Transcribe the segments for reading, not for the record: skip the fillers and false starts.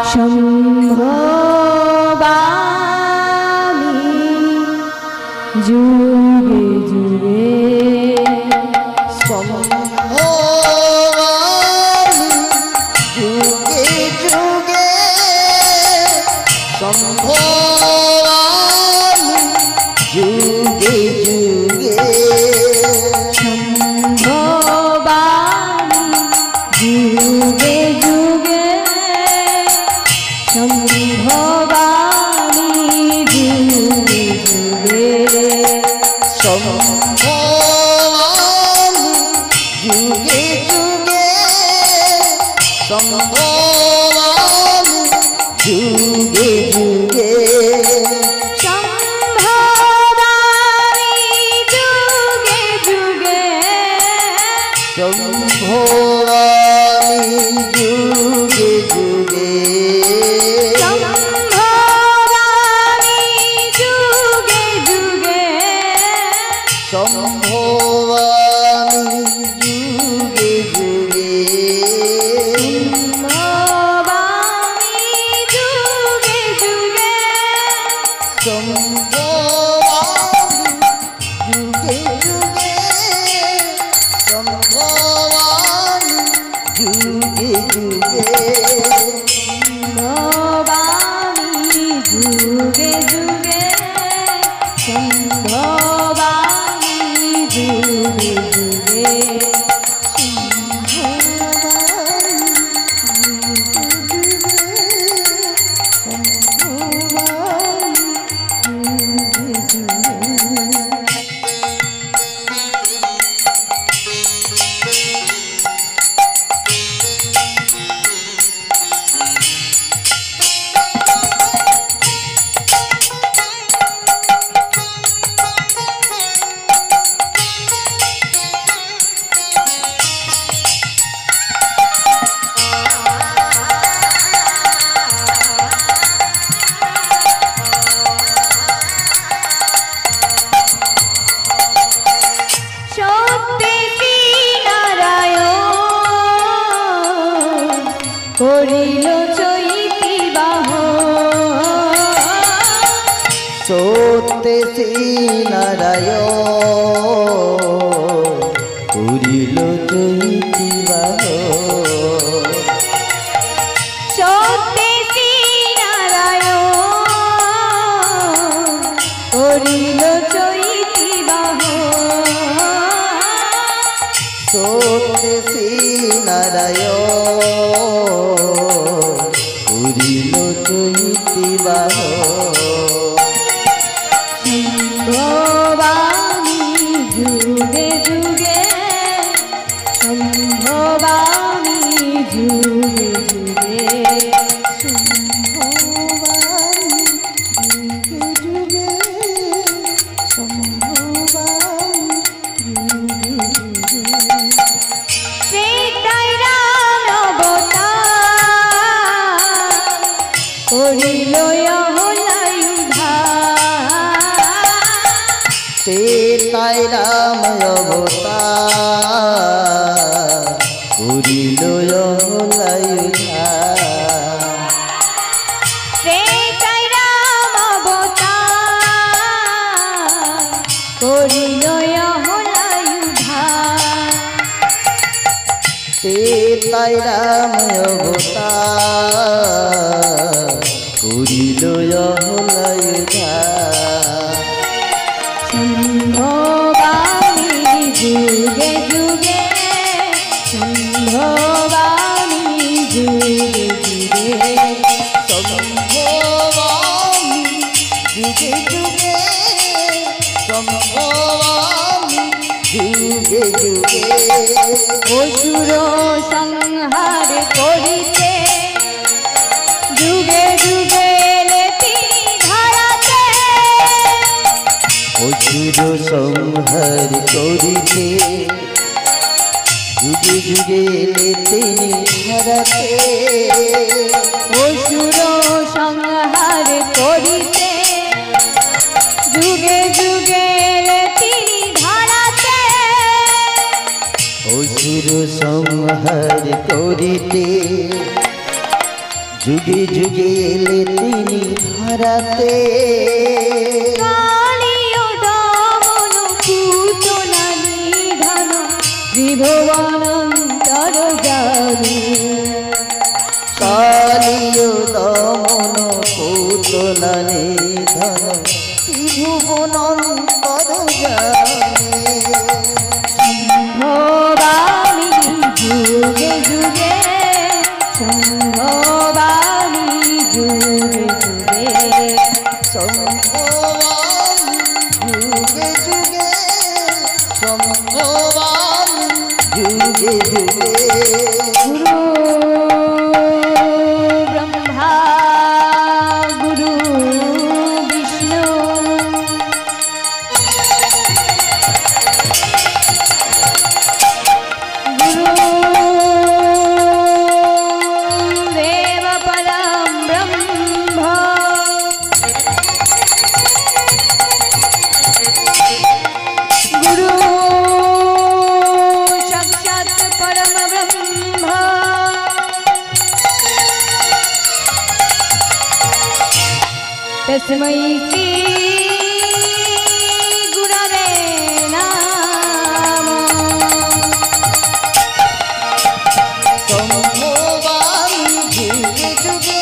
সম্ভবামি যুগে যুগে সম্ভবামি যুগে যুগে সম্ভবামি যুগে যুগে সম্ভবামি যুগে যুগে সম্ভবামি যুগে যুগে সম্ভবামি যুগে যুগে সম্ভবামি যুগে যুগে সম্ভবামি যুগে যুগে সম্ভবামি যুগে যুগে সম্ভবামি যুগে যুগে সম্ভবামি যুগে যুগে সম্ভবামি যুগে যুগে সম্ভবামি যুগে যুগে সম্ভবামি যুগে যুগে সম্ভবামি যুগে যুগে করিল চৈতি বাহ সত্যি নারায়ণ করিল চৈতি বাহ সত্যি নারায়ণ করিল চৈতি বাহ সত্যি নারায়ণ করিল চৈতি বাহ সম্ভবামি যুগে যুগে সম্ভবামি যুগে যুগে সম্ভবামি যুগে যুগে সম্ভবামি যুগে যুগে ত্রেতায় রাম অবতার করিল তেতাই রাম অবতার করিল অহলায়ুধা ত্রেতায় রাম অবতার করিল অহলায়ুধা তেতাই রাম অবতার করিল অহলায়ুধা সম্ভবামি যুগে যুগে সম্ভবামি যুগে যুগে সম্ভবামি যুগে যুগে সম্ভবামি যুগে যুগে অসুর সংহার করিতে যুগে যুগে তিনি ধরাতে অসুর সংহার করিতে যুগে যুগে তিনি ধরাতে অসুর সংহার করিতে যুগে যুগে তিনি ধরাতে অসুর সংহার করিতে যুগে যুগে এলে তিনি ধরাতে কালীয় দমন পুতনা নিধন ত্রিভুবনন্তর জানি কালীয় দমন পুতনা নিধন ত্রিভুবনন্তর জানে ভবানী যুগে যুগে সম্ভবানী যুগে যুগে সম্ভবামি যুগে যুগে সম্ভবামি যুগে যুগে গুরু ব্রহ্মা গুরু বিষ্ণু গুরু দেব পরম ব্রহ্ম গুরু সাক্ষাৎ পরম ব্রহ্ম তস্मै শ্রী গুরবে নমঃ সম্ভবামি যুগে যুগে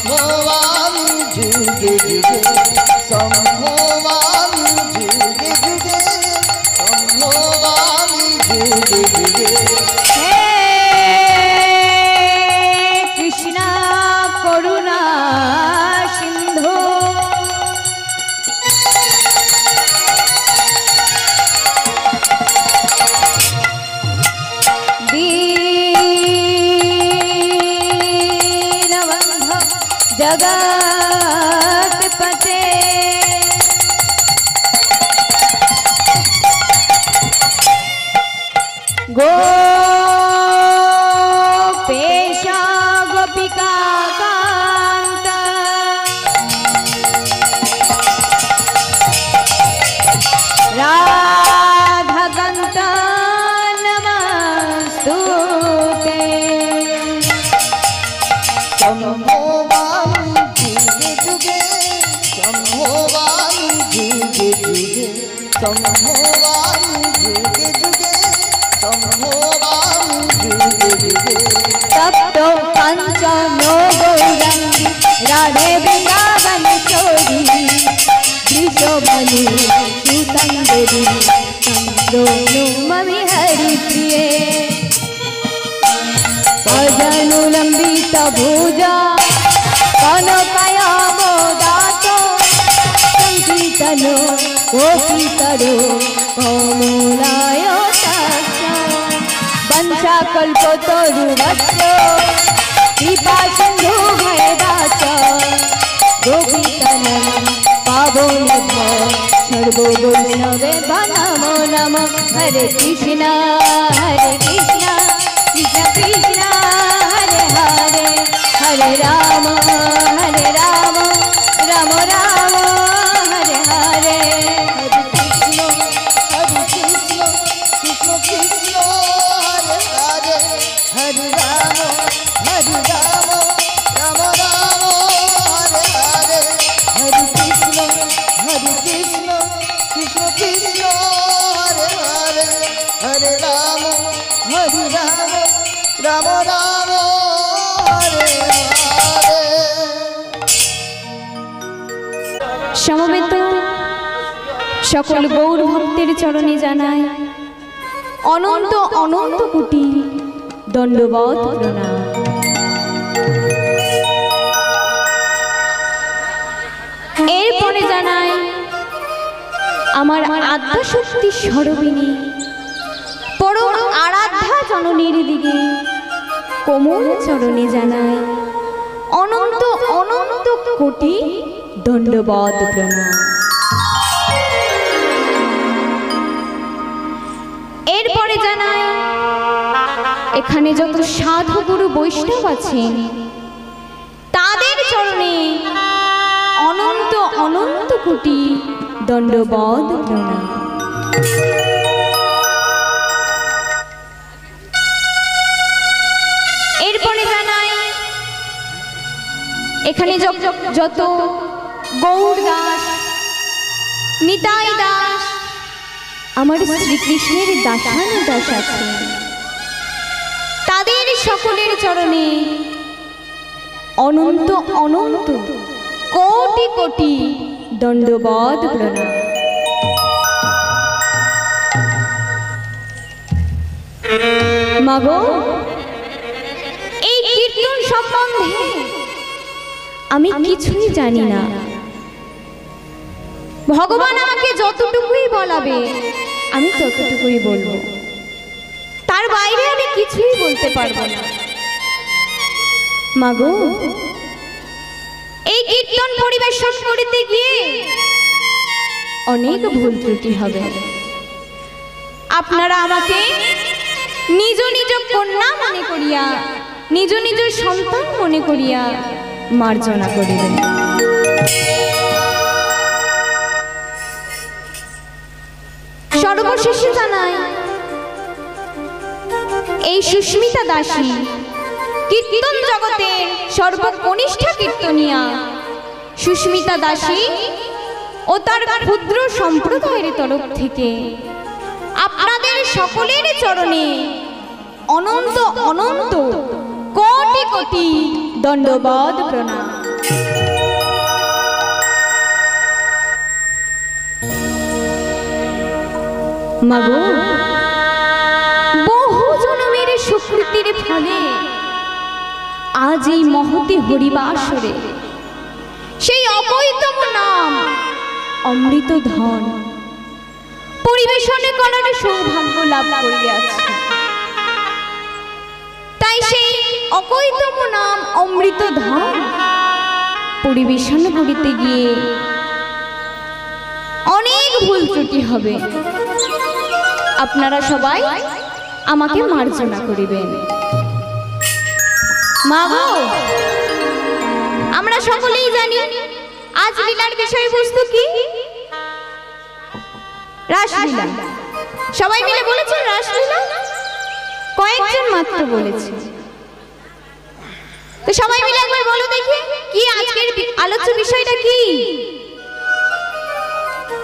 সম্ভবামি যুগে যুগে সম্ভবামি যুগে যুগে সম্ভবামি যুগে যুগে হে কৃষ্ণ করুণা সিন্ধু দীনবন্ধ জগৎপতে গোপেশ গোপিকা কান্ত রাধাকান্ত নমস্তুতে সম্ভবামি যুগে যুগে সম্ভবামি যুগে যুগে সম্ভবামি যুগে যুগে সম্ভবামি যুগে যুগে তপ্ত কাঞ্চন গৌরাঙ্গী রাধে বৃন্দাবন চোরি বৃষভনি সুতং দেবী চন্দ্রনু মমি হরি প্রিয়ে অজনুলম্বিত ভুজা কনকয়ামোদাত সংকীর্তন গোপীতর কমলায় वंशाकल्पतरुवत्स कृपा सिन्धु भयदाच गोपीतनं पावोनिभ्य सर्वो वैष्णवे नमो नमः हरे कृष्ण कृष्ण कृष्ण हरे हरे हरे राम राम राम हरे हरे हरे राम राम राम हरे हरे हरे कृष्ण कृष्ण कृष्ण हरे हरे हरे राम राम राम हरे हरे সমবেত সকল গৌর ভক্তের চরণে জানাই অনন্ত অনন্ত কোটি দণ্ডবত প্রণাম। এরপরে জানাই আমার আদ্যাশক্তি স্বরূপিণী পরম আরাধ্যা জননীর দিকে কোমল চরণে জানাই অনন্ত অনন্ত কোটি দণ্ডবত প্রণাম। এরপরে জানাই এখানে যত সাধু গুরু বৈষ্ণব আছেন তাদের চরণে অনন্ত অনন্ত কোটি দণ্ডবত প্রণাম। এরপরে জানাই এখানে যত গৌর দাস, নিতাই দাস, আমার শ্রীকৃষ্ণের দাসানুদাস আছে, তাদের সকলের চরণে অনন্ত অনন্ত কোটি কোটি দণ্ডবৎ প্রণাম। মাগো, এই কীর্তন সম্বন্ধে আমি কিছুই জানি না। ভগবান আমাকে যতটুকুই বলাবে আমি ততটুকুই বলবো, তার বাইরে আমি কিছুই বলতে পারবো না। মাগো, এই কীর্তন পরিবেশন করতে গিয়ে অনেক ভুল ত্রুটি হবে। আপনারা আমাকে নিজ নিজ কন্যা মনে করিয়া, নিজ নিজ সন্তান মনে করিয়া মার্জনা করিবেন। সর্বশেষে জানাই, এই সুস্মিতা দাসী কীর্তন জগতের সর্বকনিষ্ঠা কীর্তনিয়া সুস্মিতা দাসী ও তার ক্ষুদ্র সম্প্রদায়ের তরফ থেকে আপনাদের সকলের চরণে অনন্ত অনন্ত কোটি কোটি দণ্ডবৎ প্রণাম। মাগো, বহু জন্মের সুকৃতির ফলে আজ এই মহতি হরিবাসরে সেই অবৈতম নাম অমৃত ধন পরিবেশনে করার সৌভাগ্য লাভ করিয়াছি। তাই সেই অকৈতম নাম অমৃত ধন পরিবেশন করিতে গিয়ে অনেক ভুল ত্রুটি হবে। আপনারা সবাই আমাকে মার্জনা করিবেন। মাগো, আমরা সকলেই জানি আজ লীলার বিষয়বস্তু কি? রাসলীলা। সবাই মিলে বলেছেন রাসলীলা? কয়েকজন মাত্র বলেছে। তো সবাই মিলে একবার বলো দেখি, কি আজকের আলোচ্য বিষয়টা কি?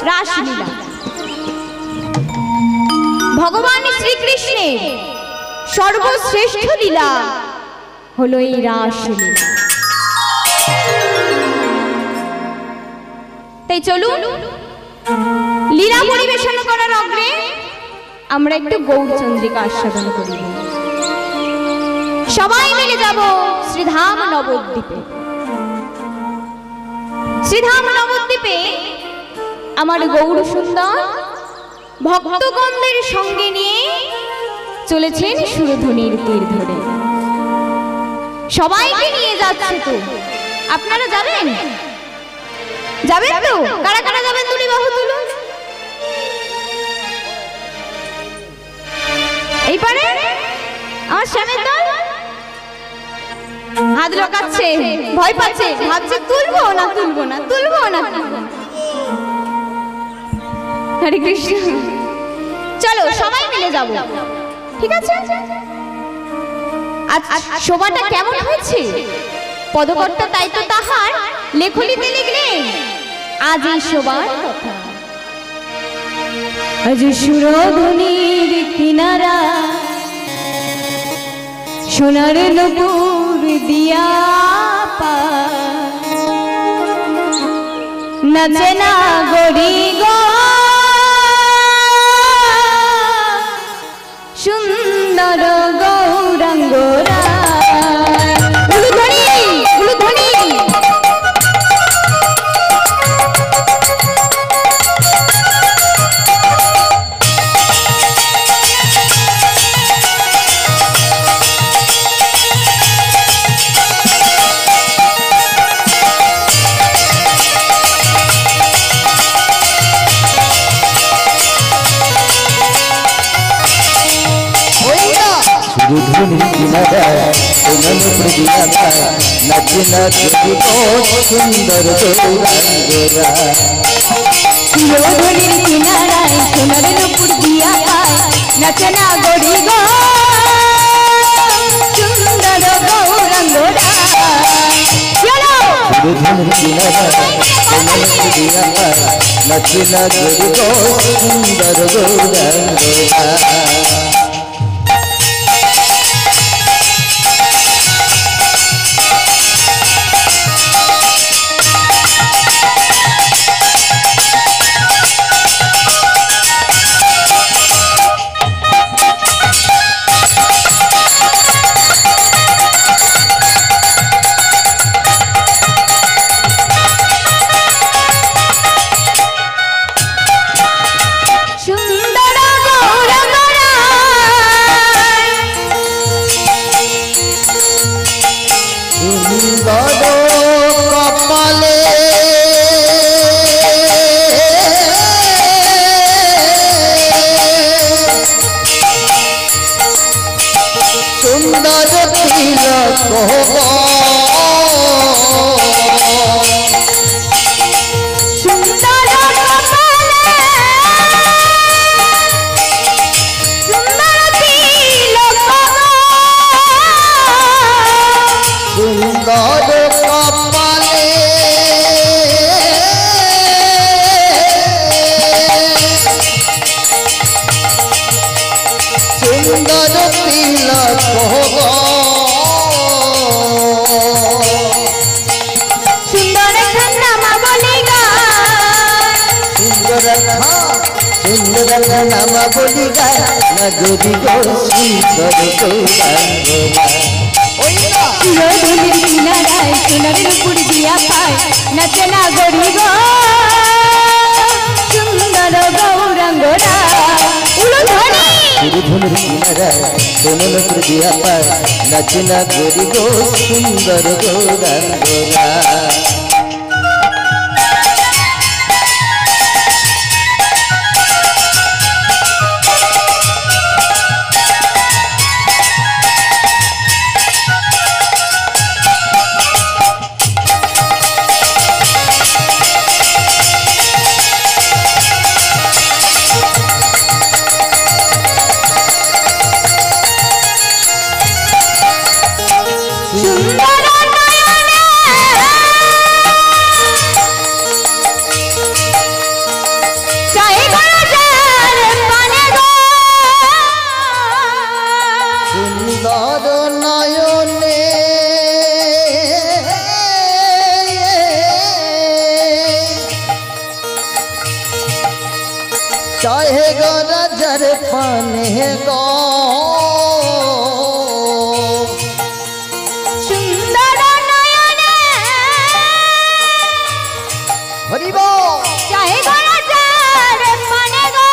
রাসলীলা। ভগবান শ্রীকৃষ্ণের সর্বশ্রেষ্ঠ লীলা হলো এই রাসলীলা। তাই চলুন, লীলা পরিবেশন করার অগ্রে আমরা একটু গৌরচন্দ্রিকা আস্বাদন করিব। সবাই মিলে যাব শ্রীধাম নবদ্বীপে। শ্রীধাম নবদ্বীপে আমার গৌর সুন্দর ভক্তগণদের সঙ্গে নিয়ে চলেছেন সুরধুনির তীর ধরে। সবাইকে নিয়ে যাচ্ছে তো, আপনারা যাবেন? যাবেন তো? কারা কারা যাবেন দুটি বাহু তুলুন। এই পারে আমার শ্যামের দল হাত লকাচ্ছে, ভয় পাচ্ছে, ভাবছে তুলবো না তুলবো না তুলবো না। হরে কৃষ্ণ। চলো সবাই মিলে যাব, ঠিক আছে? আজ শোভাটা কেমন হয়েছে? পদকর্তা তাই তো তাহার লেখলিতে লিখলেন আজ এই শোভার কথা। আজ সুরধুনির কিনারা সোনার নূপুর দিয়া পা নাচে না গরি গো সুন্দর গৌরাঙ্গরা। সুরধুনি কিনারায় সোনার নূপুর দিয়া পা নাচে না গরি গো সুন্দর গৌরাঙ্গরা। সুরধুনির কিনারায় সোনার নূপুর দিয়া পায় নাচে না গরি গো সুন্দর গৌরাঙ্গরা। চলো সুরধুনির কিনারা কোমল দিয়া পায় নাচিলা গরি গো সুন্দর গৌরাঙ্গরা নামা বলি গায় না যদি গো সুন্দর গৌরাঙ্গরা সুরধুনির কিনারায় সোনারের উপর দিয়া পায় নাচে না গরি গো সুন্দর গৌরাঙ্গরা সুরধুনির কিনারায় সোনারের উপর দিয়া পায় নাচে না গরি গো সুন্দর গৌরাঙ্গরা चाहे गो नजर पाने गो सुंदर नयने हरि बो चाहे गो नजर पाने गो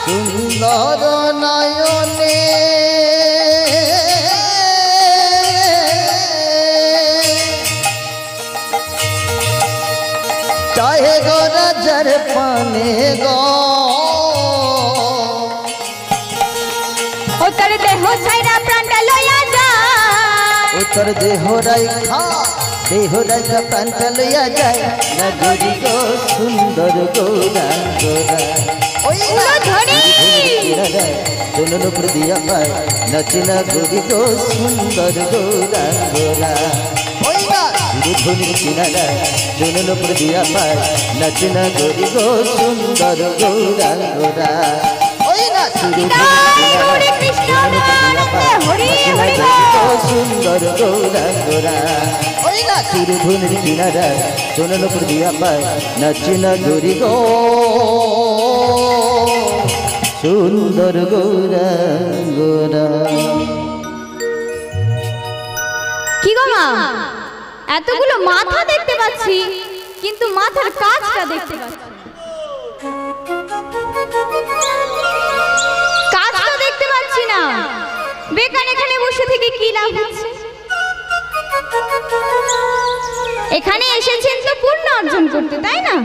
सुंदर नयने चाहे गो नजर पाने गो उतर देह छाइरा प्राणटा लया जाय उतर देह राइखा देह राइखा प्राणटा लया जाय ना जोड़ी गो सुंदर गौरांगरा उलो धरी दोनों ऊपर दिया पाय नचना गोरी गो सुंदर गौरांगरा सुरधुनिर किनाराय दोनों ऊपर दिया पाय नचना गोरी गो सुंदर गौरांगरा सुंदर गौरांगरा सुरधुनिर किनाराय दोनों ऊपर दिया पाय नचना गोरी गो सुंदर गौरांगरा কি গো মা এতগুলো মাথা দেখতে পাচ্ছি কিন্তু মাথার কাজটা দেখতে পাচ্ছি কাজটা দেখতে পাচ্ছি না বেকার এখানে বসে থেকে কি লাভ হচ্ছে এখানে এসেছেন তো পূর্ণ অর্জন করতে তাই না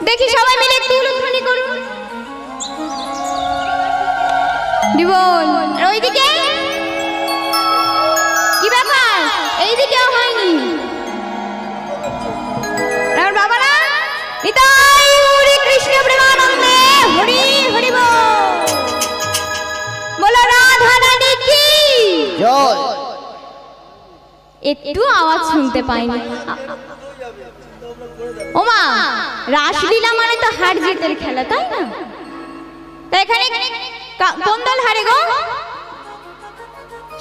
দেখি সবাই মিলে একটু উলুধ্বনি করুন দিবন ওইদিকে কি ব্যাপার এইদিকেও হয়নি আর বাবারা নিতাই হরি কৃষ্ণ প্রেমানন্দে হরি হরি বলো রাধা রানী কি জয় একটু আওয়াজ শুনতে পাইনি। ওমা, রাসলীলা মানে তো হার জিতের খেলা, তাই না? তা এখানে কোন দল হারে গো?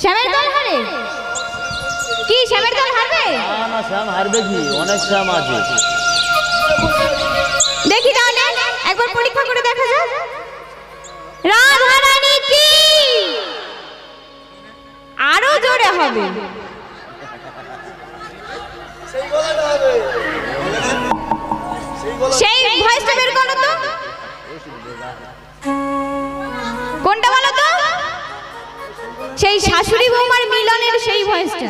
শ্যামের দল হারে? কি শ্যামের দল হারবে? না, শ্যাম হারবে কি, অনেক শ্যাম আছে। দেখি তাহলে একবার পরীক্ষা করে দেখা যাক। রাধা রানী কি? আরো জোরে হবে। সেই ভয়েসটা বের করো তো। কোনটা বলো তো? সেই শাশুড়ি বৌমার মিলনের সেই ভয়েসটা।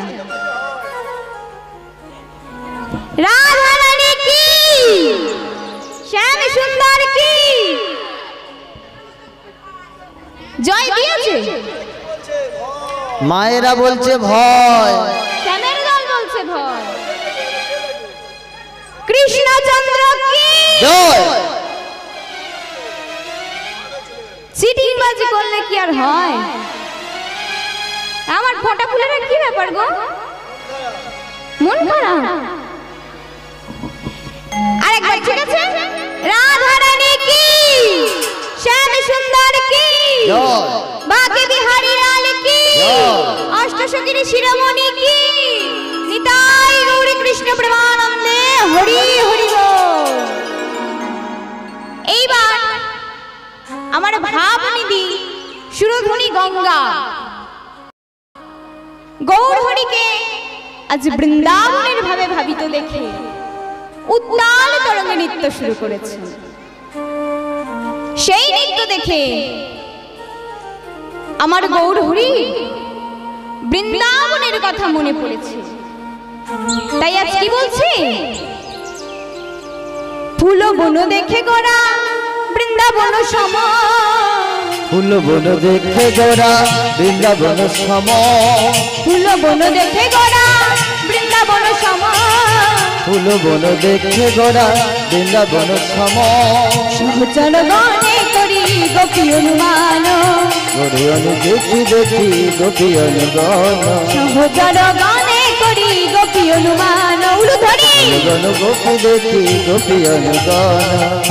রাধা রানী কি? শ্যাম সুন্দর কি? জয় দিয়েছে? মায়েরা বলছে ভয়, শ্যামের দল বলছে ভয়। কৃষ্ণচন্দ্র কি? জয়। চিটিংবাজি করলে কি আর হয়? আমার ফোঁটা ফুলের কি ব্যাপার গো? মন খারাপ? আরেকবার, ঠিক আছে? রাধা রানী কি? শ্যাম সুন্দর কি? জয়। বাকে বিহারী লাল কি? জয়। অষ্টসখীর শিরোমণি কি? নিতাই গৌরী কৃষ্ণ প্রেমানন্দে হরি হরি বল। এইবার আমার ভাবনিধি সুরধুনী গঙ্গা গৌর হরিকে আজ বৃন্দাবনের ভাবে ভাবিত দেখে উত্তাল তরঙ্গে নৃত্য শুরু করেছে। সেই নৃত্য দেখে আমার গৌর হরি বৃন্দাবনের কথা মনে পড়েছে। তাই আজ কি বলছি? ফুল বন দেখে গোরা বৃন্দাবন সম, ফুল বন দেখে গোরা বৃন্দাবন সম, ফুল বন দেখে গোরা বৃন্দাবন সম, ফুল বন দেখে গোরা বৃন্দাবন সম, সহচর গণে করি গোপী অনুমান, গরি অনু দেখি দেখি গোপী অনুগণ, সহচর গণে করি গোপী অনুমান। উলু ধরি অনুগণ গোপী দেখি গোপী অনুগণ,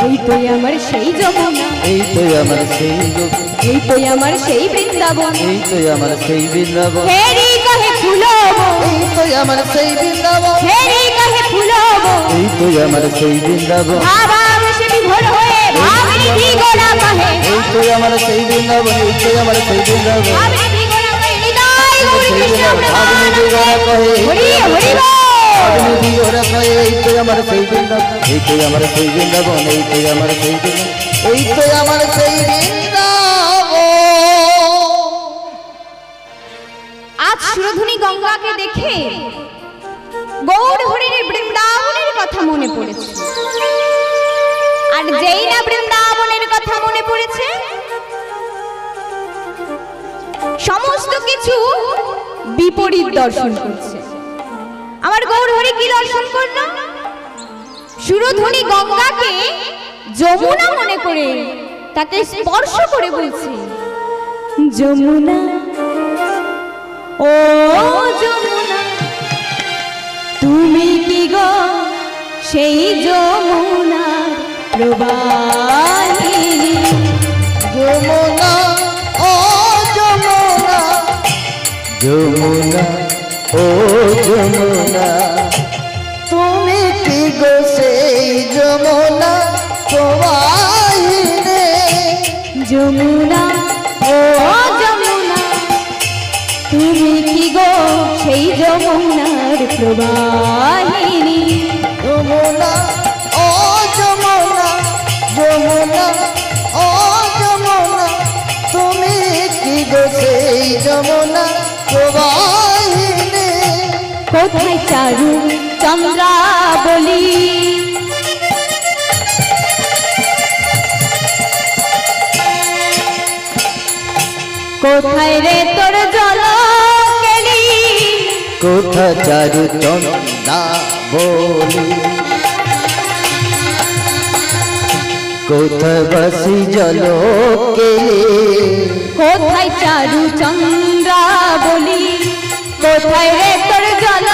এই তো আমার সেই যমুনা, এই তো আমার সেই গোপী, এই তো আমার সেই বৃন্দাবন, এই তো আমার সেই বৃন্দাবন, হেরি কহে ফুলব, এই তো আমার সেই বৃন্দাবন, হেরি কহে ফুলব, এই তো আমার সেই বৃন্দাবন, ভাবাবেশে বিভোর হয়ে ভাবনিধি গোরা কহে, এই তো আমার সেই বৃন্দাবন, এই তো আমার সেই বৃন্দাবন, ভাবনিধি গোরা কহে নিতাই গৌরী কৃষ্ণ ভাবনিধি প্রেমানন্দে গোরা কহে, হরি হরি বল। ভাবনিধি গোরা কহে, এই তো আমার সেই বৃন্দাবন, এই তো আমার সেই বৃন্দাবন, এই তো আমার সেই বৃন্দাবন, এই তো আমার সেই বৃন্দাবন। আজ সুরধুনী গঙ্গাকে দেখে গৌর হরির বৃন্দাবনের কথা মনে পড়েছে। আর যেই না বৃন্দাবনের কথা মনে পড়েছে, সমস্ত কিছু বিপরীত দর্শন করছে। আমার গৌর হরি কি দর্শন করল? সুরধুনী গঙ্গাকে যমুনা মনে করে তাকে স্পর্শ করে বলছে, যমুনা ও যমুনা তুমি কি গো সেই যমুনার প্রবাহিনী, যমুনা ও যমুনা, যমুনা ও যমুনা তুমি কি গো সেই যমুনা প্রবাহিনী, যমুনা ও যমুনা তুমি কি গো সেই যমুনার প্রবাহিনী, যমুনা ও যমুনা, যমুনা ও যমুনা তুমি কি গো সেই যমুনা প্রবাহিনী, কোথায় চারু চন্দ্রাবলী, কোথায় রে তোর জল কেলি, কোথা চারু চন্দা বলি, কোথা বসি জল কেলি, কোথায় চারু চন্দ্রাবলী, কোথায় রে তোর জল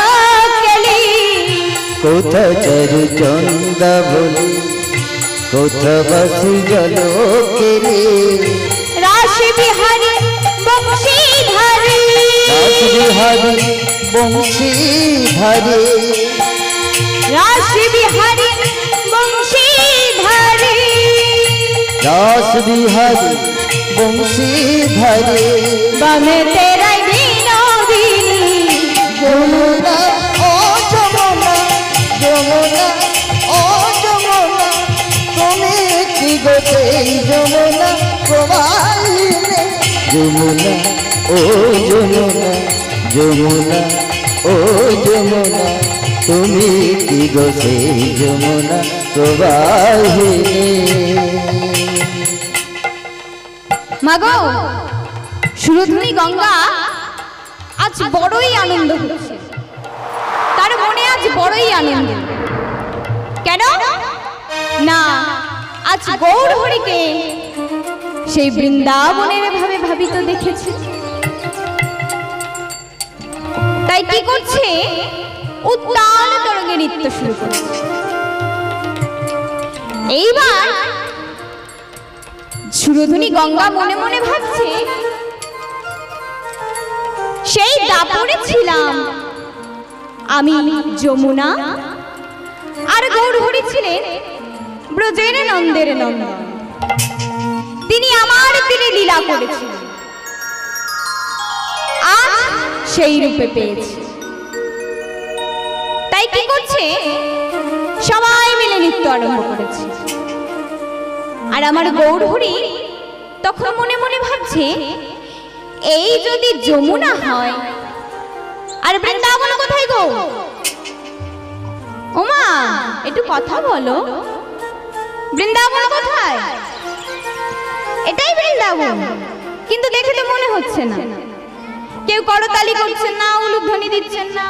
কোথা চারু চন্দা বলে কোথা বাসি জলকেরে রাশি বিহারী বংশীধারী রাসবিহারী বংশীধারী রাশি বিহারী বংশীধারী রাসবিহারী বংশীধারী বামে তেরাই বিনোদিনী যমুনা ও যমুনা যমুনা ও যমুনা তুমি কি গো সেই যমুনা প্রবাহিনী যমুনা ও যমুনা যমুনা ও যমুনা তুমি কি গো সেই যমুনা প্রবাহিনী মাগো সুরধুনী গঙ্গা আজ বড়ই আনন্দ হচ্ছে, তার মনে আজ বড়ই আনন্দ। কেন না, আজ গৌর হরিকে সেই বৃন্দাবনের ভাবে ভাবিত দেখেছে। তাই কি করছে, উত্তাল তরঙ্গে নৃত্য শুরু করছে। এইবার সুরধুনী গঙ্গা মনে মনে ভাবছে, সেই দাপরে ছিলাম আমি যমুনা, আর গৌর হরি ছিলেন ব্রজের নন্দের নন্দন। তিনি আমার তীরে লীলা করেছিলেন, আজ সেই রূপে পেয়েছি। তাই কি করছে, সবাই মিলে নৃত্য আরম্ভ করেছে। আর আমার গৌর হরি তখন মনে মনে ভাবছে, এই যদি যমুনা হয়, আর বৃন্দাবন কোথায় গো? ওমা একটু কথা বলো, বৃন্দাবন কোথায়? এটাই বৃন্দাবন, কিন্তু দেখে তো মনে হচ্ছে না। কেউ করতালি করছেন না, উলুধ্বনি দিচ্ছেন না।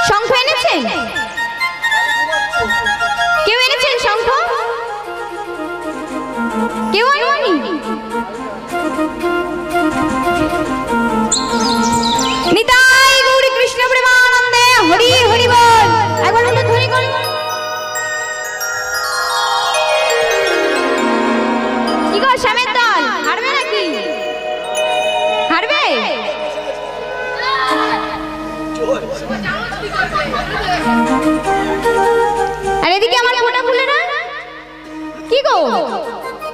শঙ্খ এনেছেন? কেউ এনেছেন শঙ্খ? কেউ আনেনি? নিতাই গৌরী কৃষ্ণ প্রেমানন্দে হরি হরি বল। একবার হলো ধ্বনি করুন। কি গো শ্যামের দল, হারবে নাকি? হারবে? আর এদিকে আমার ফোটা ফুলে না, কি গো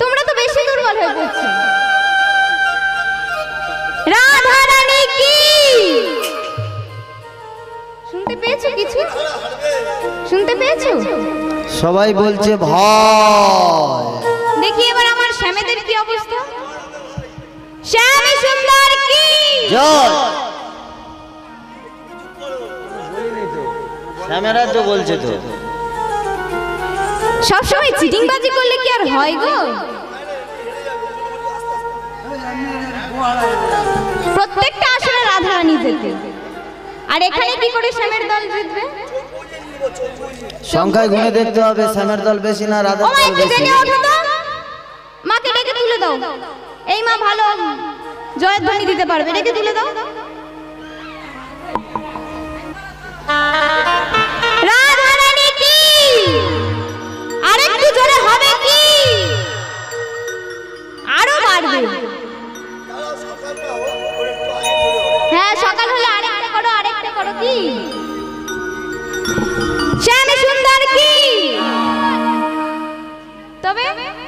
তোমরা তো বেশি দুর্বল হয়ে পড়ছো। রাধা রানী কি শুনতে পেয়েছো? কিছু শুনতে পেয়েছো? সবাই বলছে ভয়। দেখি এবার আমার শ্যামেদের কি অবস্থা। শ্যাম সুন্দর কি জয়। শ্যামেরা তো বলছে তো, সবসময় চিটিংবাজি করলে কি আর হয় গো? প্রত্যেকটা আসলে রাধারানী জিতবে, আর এখানে কি করে শ্যামের দল জিতবে? সংখ্যায় গুণে দেখতে হবে, শ্যামের দল বেশি না রাধার ও মা দল একটু বেশি। জেনে ওঠো তো, মাকে ডেকে তুলে দাও। এই মা ভালো জয়ধ্বনি দিতে পারবে, ডেকে তুলে দাও। রাধারানী কি আরেকটু জোরে হবে কি? আরো বাড়বে। হ্যাঁ সকাল হলে আরেকটা করো কি? শ্যাম সুন্দর কি? তবে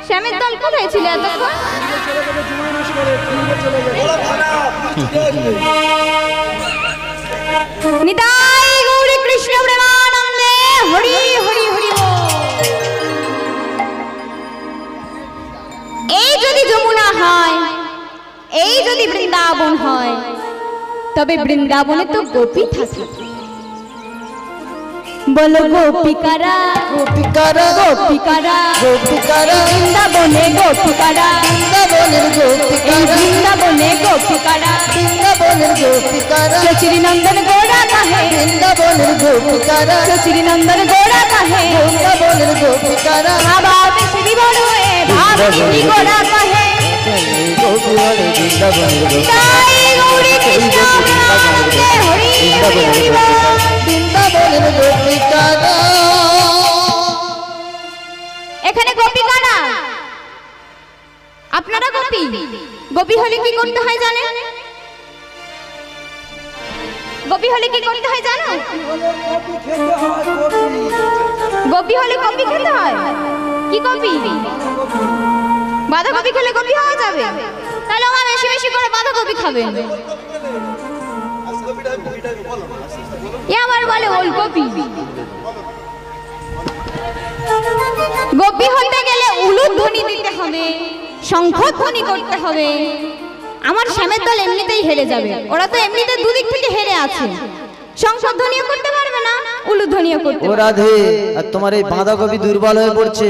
শ্যামের দল কোথায় ছিল এতক্ষণ? নিতাই গৌরী কৃষ্ণ প্রেমানন্দে হরি হরি হরি বল। এই যদি যমুনা হয়, এই যদি বৃন্দাবন হয়, তবে বৃন্দাবনে তো গোপী থাকে। বলো গোপিকারা গোপিকারা গোপিকারা গোপিকারা বৃন্দাবনে গোপিকারা বৃন্দাবনের গোপিকারা বৃন্দাবনে গোপিকারা বৃন্দাবনের গোপিকারা শ্রীনন্দন গোড়া কাহে বৃন্দাবনের গোপিকারা শ্রীনন্দন গোড়া কাহে বৃন্দাবনের গোপিকারা ভাবে শ্রী বড় ভাবে গোড়া কাহে এই গোপী হরে বৃন্দাবনের গোপী তাই গৌরী কৃষ্ণ প্রেমানন্দে হরি হরি হরি বল। বৃন্দাবনের গোপিকা গো। এখানে গোপী কারা? আপনারা গোপী? গোপী হলে কি করতে হয় জানেন? গোপী হলে কি করতে হয় জানো? গোপী হলে কপি খেতে হয়। কি কপি? বাঁধাকপি খেলে কপি হওয়া যাবে? তাহলে আমার বেশি বেশি করে বাঁধাকপি খাবেন। এ আবার বলে ওলকপি। গোপী হতে গেলে উলুধ্বনি দিতে হবে, শঙ্খধ্বনি করতে হবে। আমার শ্যামের দল এমনিতেই হেরে যাবে, ওরা তো এমনিতে দুদিক থেকে হেরে আছে। শঙ্খধ্বনিও করতে পারবে না, উলুধ্বনিও করতে ও পারবে না। রাধে, আর তোমার এই বাঁধাকপি দুর্বল হয়ে পড়ছে।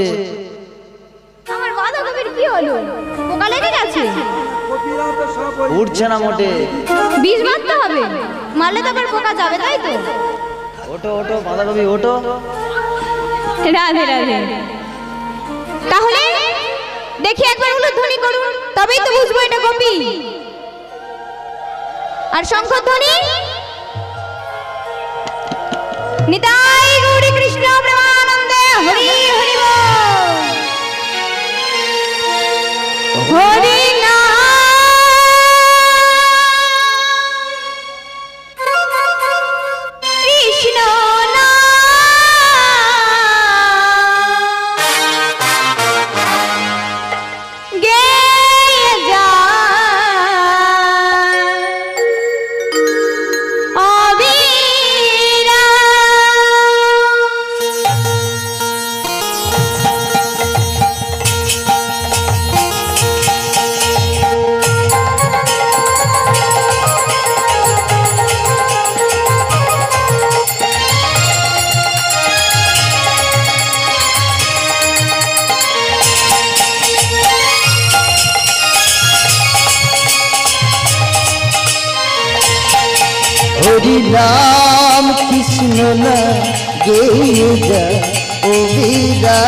আমার বাঁধাকপির কি হলো? পোকা লেগে গেছে? উঠছে না মোটে। বীজ মারতে হবে, মারলে তো আবার পোকা যাবে, তাই তো? ওঠো ওঠো বাঁধাকপি ওঠো। রাধে রাধে। তাহলে দেখি একবার উলুধ্বনি করুন, তবেই তো বুঝবো এটা গোপী। আর শঙ্খধ্বনি? নিতাই গৌরী কৃষ্ণ প্রেমানন্দে হরি হরি বল। হরি নাম কৃষ্ণ নাম গেয়ে যায় হরি নাম কৃষ্ণ না গেয়ে যা ও বীরা।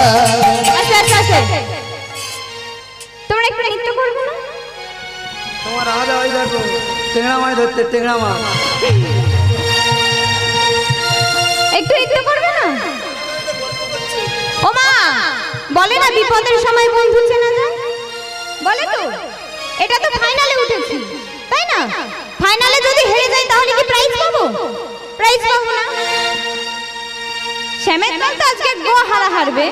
আচ্ছা আচ্ছা আচ্ছা, তোমরা একটু নৃত্য করবে না? তোমার রাজা ওই দেখো টেংরা মাছ ধরতে, টেংরা মাছ। একটু নৃত্য করবে না? ও মা, বলে না বিপদের সময় বন্ধু চেনা যায়? বলে তো। এটা তো ফাইনালে উঠেছি, তাই না? ফাইনালে যদি হেরে যাই তাহলে কি প্রাইজ পাবো? প্রাইজ পাবো না। শ্যামের দল তো আজকে গো হারা হারবে,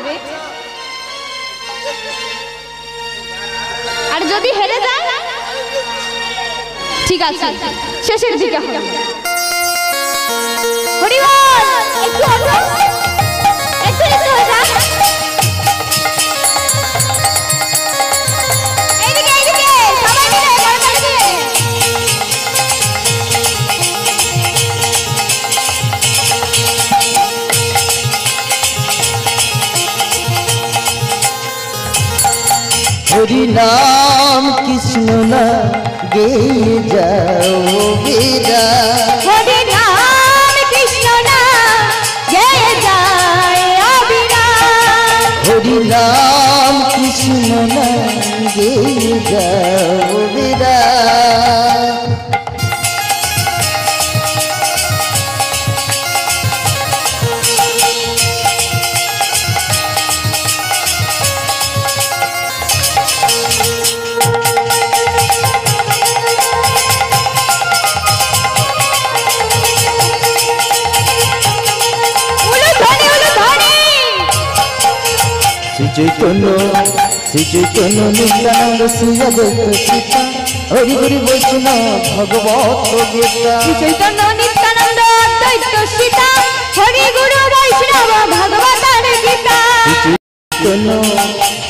আর যদি হেরে যায় ঠিক আছে, শেষের দিকে হবে। হরি বল। একটু হলো, একটু একটু হয়ে যাক। এইদিকে এইদিকে সবাই মিলে বড় করে। হরি নাম কৃষ্ণ না গেয়ে যাও বীরা। হরি নাম কৃষ্ণ নাম গেয়ে যায় অবিরাম। হরি নাম কৃষ্ণ না গেয়ে যাও বীরা। উলুধ্বনি উলুধ্বনি। শ্রী চৈতন্য নিত্যানন্দ শ্রী অদ্বৈত সীতা হরি হরি বৈষ্ণব ভগবত গীতা। শ্রী চৈতন্য নিত্যানন্দ অদ্বৈত সীতা হরি গুরু বৈষ্ণব ভগবতার গীতা।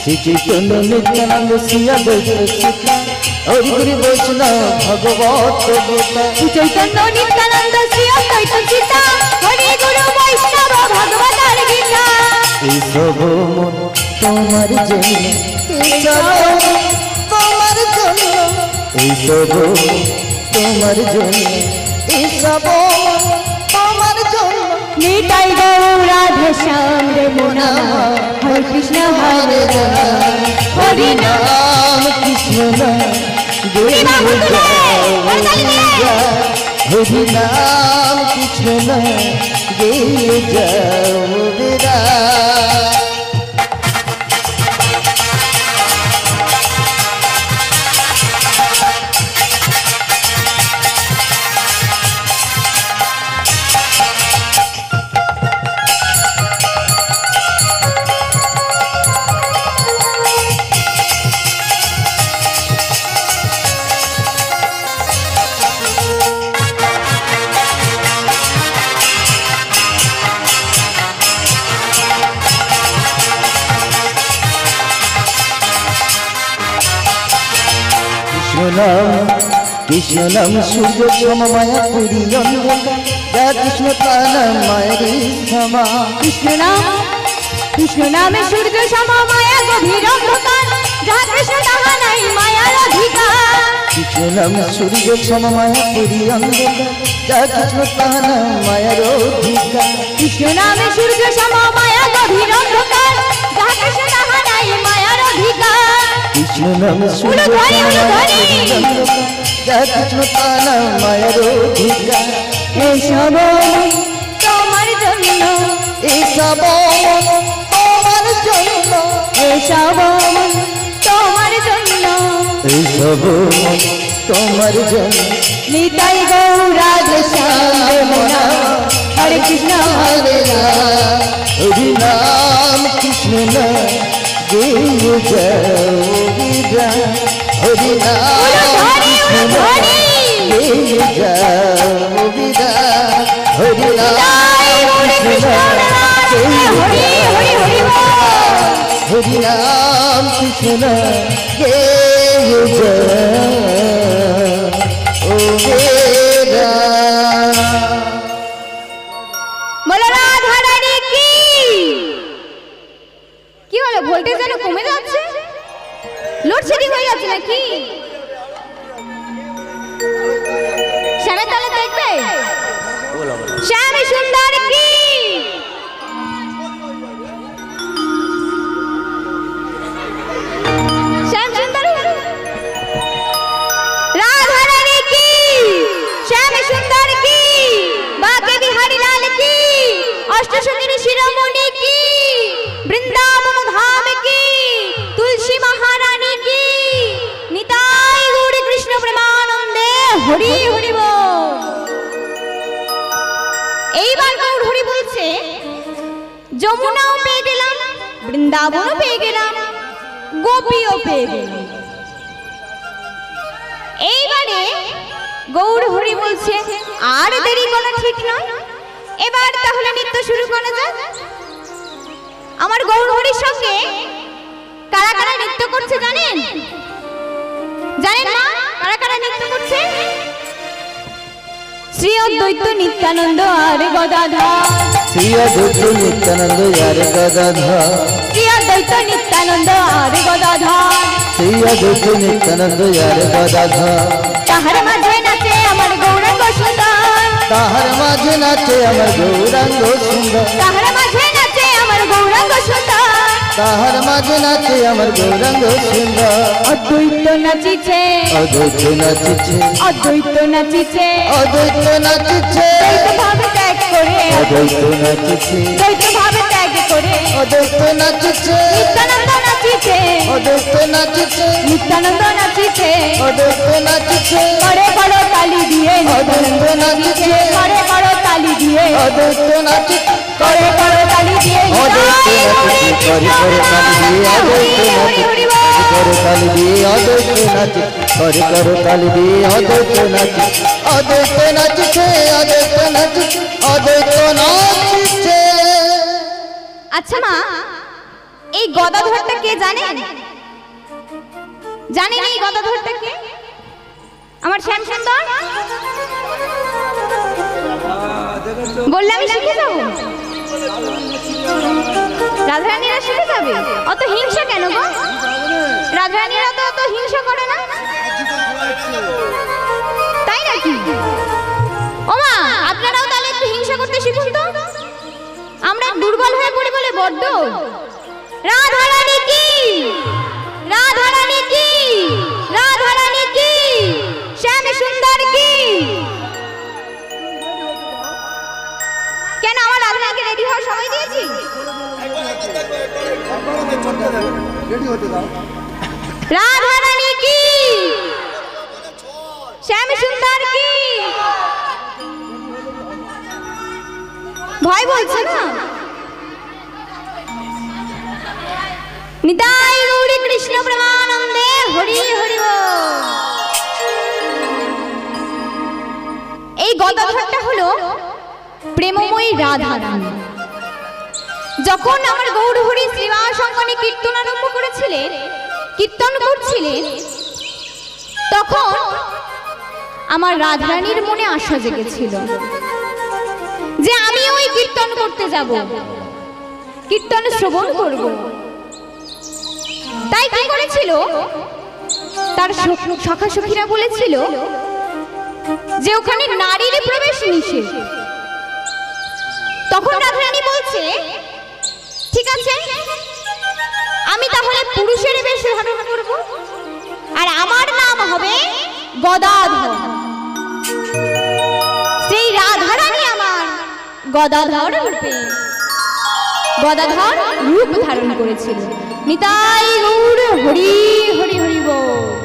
শ্রী চৈতন্য নিত্যানন্দ শ্রী অদ্বৈত সীতা হরি হরি বৈষ্ণব ভগবত গীতা। শ্রী চৈতন্য নিত্যানন্দ শ্রী অদ্বৈত সীতা হরি গুরু বৈষ্ণব ভগবতার গীতা। এসব মন তোমার জন্য, এসব তোমার জন্য, এসব তোমার জন্য, এসব তোমার জন্য। নিতাই গৌর রাধে শ্যাম রে মোনা হরে কৃষ্ণ হরে রাম হরে হরি নাম কৃষ্ণ নাম গেয়ে যাও হরি নাম কৃষ্ণ নাম গেয়ে যাও বেরা কৃষ্ণ নাম সূর্য সম মায়া পুরী অন্ধকার যা কৃষ্ণ তার নাম মায়েরই ক্ষমা কৃষ্ণ নামে সূর্য সম মায়া গভীর অন্ধকার যা কৃষ্ণ তাহা নাই মায়ার অধিকার কৃষ্ণ নাম সূর্য সম মায়া পুরী অন্ধকার যা কৃষ্ণ তার নাম মায়ের অধিকার কৃষ্ণ নামে সূর্য সম মায়া গভীর অন্ধকার যা কৃষ্ণ তাহা নাই মায়ার অধিকার কৃষ্ণ নাম সূর্য সম মায়া পুরী অন্ধকার যা কৃষ্ণ তার নাম মায়ের অধিকার এসব তোমার জন্য এসব তোমার জন্য এসব তোমার জন্য এসব তোমার জন্য নিতাই গৌরা কৃষ্ণ হরে কৃষ্ণ হরে রাম হরি নাম কৃষ্ণ নাম গেয়ে যাও বিরা হরি নাম কৃষ্ণ নাম গেয়ে যাও বিরা হরি নাম কৃষ্ণ নাম গেয়ে হরি নাম কৃষ্ণ নাম গেয়ে যাও ও বেরা বলো রাধা রানী কি হলো ভোল্টেজ যেন কমে যাচ্ছে লোডশেডিং হয়ে যাচ্ছে নাকি শ্যামের তালে দেখবে শ্যাম সুন্দর কি শ্যাম সুন্দর রাধা রানী কি শ্যাম সুন্দর কি বাকে বিহারি লাল কি অষ্টসঙ্গিনী শিরোমণি কি বৃন্দাবন ধাম কি তুলসী মহারানী কি নিতাই গৌর কৃষ্ণ প্রেমানন্দে হরি হরি বল এইবার গৌর হরি বলছে যমুনাও পেয়ে গেলাম বৃন্দাবনও পেয়ে গেলাম গোপীও পেয়ে গেলাম এইবারে গৌর হরি বলছে আর দেরি করা ঠিক নয় এবার তাহলে নৃত্য শুরু করা যাক আমার গৌর হরির সঙ্গে কারা কারা নৃত্য করছে জানেন জানেন না কারা কারা নৃত্য করছে শ্রী অদ্বৈত নিত্যানন্দ আর গদাধর শ্রী অদ্বৈত নিত্যানন্দ আর গদাধর শ্রী অদ্বৈত নিত্যানন্দ আর গদাধর শ্রী অদ্বৈত নিত্যানন্দ আর গদাধর তাহার মাঝে নাচে আমার গৌরাঙ্গ সুন্দর তাহার মাঝে নাচে আমার গৌরাঙ্গ সুন্দর তাহার মাঝে নাচে আমার গৌরাঙ্গ সুন্দর তাহার মাঝে নাচে আমার গৌরাঙ্গ সুন্দর অদ্বৈত নাচিছে অদ্বৈত নাচিছে অদ্বৈত নাচিছে অদ্বৈত নাচিছে দ্বৈত ভাবে ত্যাগ করে অদ্বৈত নাচিছে দ্বৈত ভাবে ত্যাগ করে অদ্বৈত নাচিছে নিত্যানন্দ নাচিছে অদ্বৈত নাচিছে নিত্যানন্দ নাচিছে অদ্বৈত নাচিছে করে বড় তালি দিয়ে অদ্বৈত নাচিছে করে বড় তালি দিয়ে অদ্বৈত নাচিছে করে বড় তালি দিয়ে অদ্বৈত নাচিছে করে করে তালি দিয়ে অদ্বৈত নাচিছে করে তালি দিয়ে অদ্বৈত নাচিছে করে করে তালি দিয়ে অদ্বৈত নাচিছে অদ্বৈত নাচিছে অদ্বৈত নাচিছে অদ্বৈত নাচিছে। আচ্ছা মা এই গদাধরটা কে জানেন জানেন এই গদাধরটা কে আমার শ্যাম সুন্দর বললে আমি শিখে যাবো রাধারানীরা শিখে যাবে অত হিংসা কেন গো রাধারানীরা তো অত হিংসা করে না তাই নাকি ওমা আপনারাও তাহলে একটু হিংসা করতে শিখুন তো আমরা দুর্বল হয়ে পড়ি বলে বড্ড রাধারানী কি রাধারানী কি, রাধারানী কি, শ্যাম সুন্দর কি। কেন আমার রাধারানীকে রেডি হওয়ার সময় দিয়েছি? রেডি হতে দাও। রাধারানী কি, শ্যাম সুন্দর কি। ভয় বলছে না? নিতাই গৌরী কৃষ্ণ প্রেমানন্দে হরি হরি বল। এই গদাধরটা হলো প্রেমময়ী রাধারানী। যখন আমার গৌর হরি শ্রীবাস অঙ্গনে কীর্তন আরম্ভ করেছিলেন, কীর্তন করছিলেন, তখন আমার রাধারানীর মনে আশা জেগেছিল যে আমি ওই কীর্তন করতে যাব, কীর্তন শ্রবণ করব। তাই কি করেছিল, তার সখা সখীরা বলেছিল যে ওখানে নারীর প্রবেশ নিষেধ। তখন রাধারানী বলছে, ঠিক আছে, আমি তাহলে পুরুষের বেশ ধারণ করব, আর আমার নাম হবে গদাধর। সেই রাধারানী আমার গদাধর রূপে, গদাধর রূপ ধারণ করেছিল। নিতাই গৌর হরি হরি হরি বল।